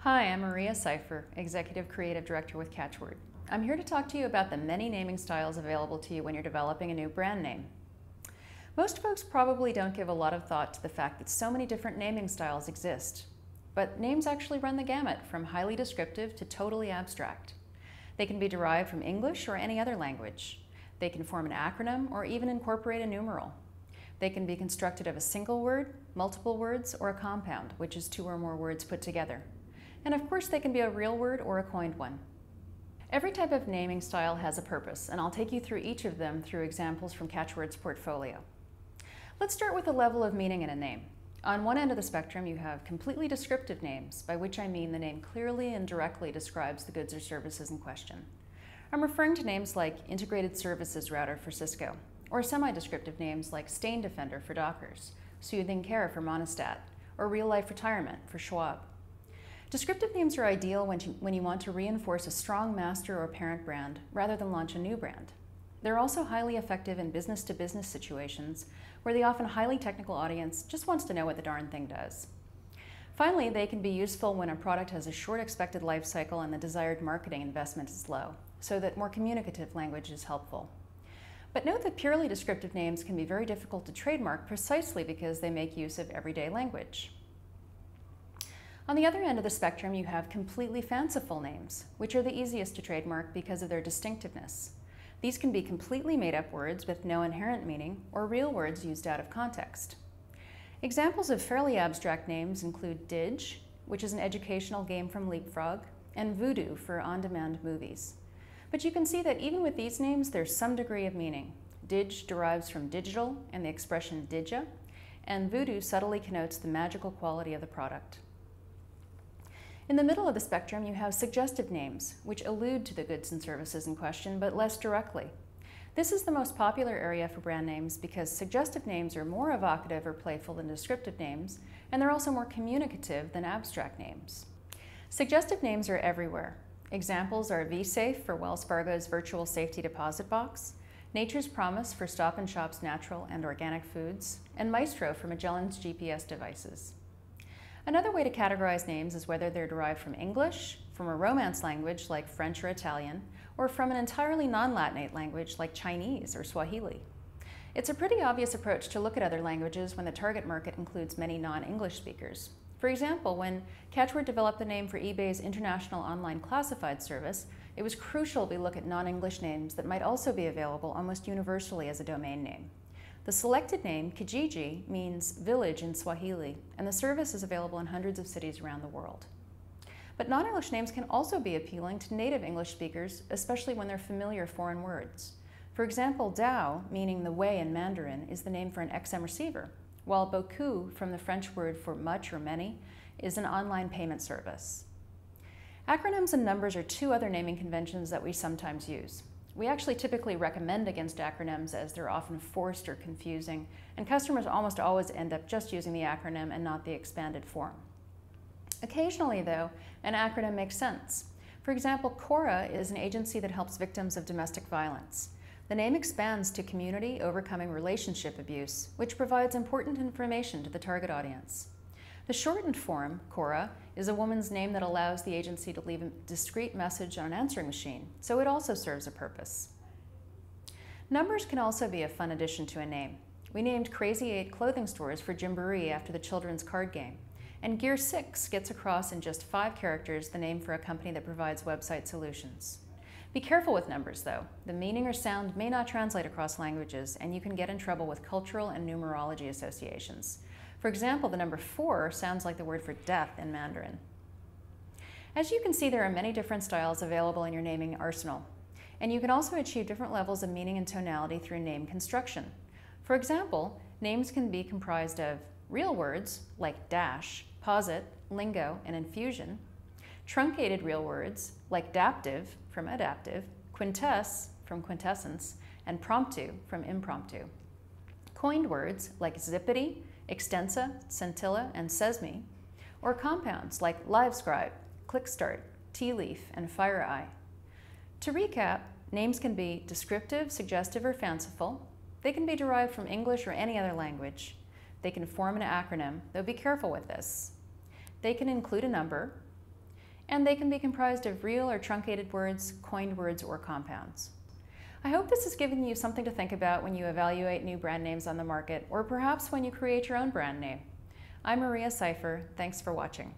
Hi, I'm Maria Cypher, Executive Creative Director with Catchword. I'm here to talk to you about the many naming styles available to you when you're developing a new brand name. Most folks probably don't give a lot of thought to the fact that so many different naming styles exist. But names actually run the gamut from highly descriptive to totally abstract. They can be derived from English or any other language. They can form an acronym or even incorporate a numeral. They can be constructed of a single word, multiple words, or a compound, which is two or more words put together. And of course, they can be a real word or a coined one. Every type of naming style has a purpose, and I'll take you through each of them through examples from Catchword's portfolio. Let's start with the level of meaning in a name. On one end of the spectrum, you have completely descriptive names, by which I mean the name clearly and directly describes the goods or services in question. I'm referring to names like Integrated Services Router for Cisco, or semi-descriptive names like Stain Defender for Dockers, Soothing Care for Monistat, or Real Life Retirement for Schwab. Descriptive names are ideal when you want to reinforce a strong master or parent brand rather than launch a new brand. They're also highly effective in business-to-business situations where the often highly technical audience just wants to know what the darn thing does. Finally, they can be useful when a product has a short expected life cycle and the desired marketing investment is low, so that more communicative language is helpful. But note that purely descriptive names can be very difficult to trademark precisely because they make use of everyday language. On the other end of the spectrum, you have completely fanciful names, which are the easiest to trademark because of their distinctiveness. These can be completely made-up words with no inherent meaning, or real words used out of context. Examples of fairly abstract names include Dig, which is an educational game from Leapfrog, and Voodoo for on-demand movies. But you can see that even with these names, there's some degree of meaning. Dig derives from digital and the expression dija, and Voodoo subtly connotes the magical quality of the product. In the middle of the spectrum, you have suggestive names, which allude to the goods and services in question, but less directly. This is the most popular area for brand names because suggestive names are more evocative or playful than descriptive names, and they're also more communicative than abstract names. Suggestive names are everywhere. Examples are vSafe for Wells Fargo's virtual safety deposit box, Nature's Promise for Stop & Shop's natural and organic foods, and Maestro for Magellan's GPS devices. Another way to categorize names is whether they're derived from English, from a Romance language like French or Italian, or from an entirely non-Latinate language like Chinese or Swahili. It's a pretty obvious approach to look at other languages when the target market includes many non-English speakers. For example, when Catchword developed the name for eBay's international online classified service, it was crucial we look at non-English names that might also be available almost universally as a domain name. The selected name, Kijiji, means village in Swahili, and the service is available in hundreds of cities around the world. But non-English names can also be appealing to native English speakers, especially when they're familiar foreign words. For example, Dao, meaning the way in Mandarin, is the name for an XM receiver, while beaucoup, from the French word for much or many, is an online payment service. Acronyms and numbers are two other naming conventions that we sometimes use. We actually typically recommend against acronyms as they're often forced or confusing, and customers almost always end up just using the acronym and not the expanded form. Occasionally, though, an acronym makes sense. For example, CORA is an agency that helps victims of domestic violence. The name expands to Community Overcoming Relationship Abuse, which provides important information to the target audience. The shortened form, CORA, is a woman's name that allows the agency to leave a discreet message on an answering machine, so it also serves a purpose. Numbers can also be a fun addition to a name. We named Crazy 8 clothing stores for Gymboree after the children's card game, and Gear 6 gets across in just 5 characters the name for a company that provides website solutions. Be careful with numbers, though. The meaning or sound may not translate across languages, and you can get in trouble with cultural and numerology associations. For example, the number 4 sounds like the word for death in Mandarin. As you can see, there are many different styles available in your naming arsenal, and you can also achieve different levels of meaning and tonality through name construction. For example, names can be comprised of real words like dash, posit, lingo, and infusion, truncated real words like daptive from adaptive, quintess from quintessence, and promptu from impromptu. Coined words like zippity, extensa, scintilla, and sesame, or compounds like livescribe, clickstart, tea leaf, and fireeye. To recap, names can be descriptive, suggestive, or fanciful. They can be derived from English or any other language. They can form an acronym, though be careful with this. They can include a number. and they can be comprised of real or truncated words, coined words, or compounds. I hope this has given you something to think about when you evaluate new brand names on the market, or perhaps when you create your own brand name. I'm Maria Cypher. Thanks for watching.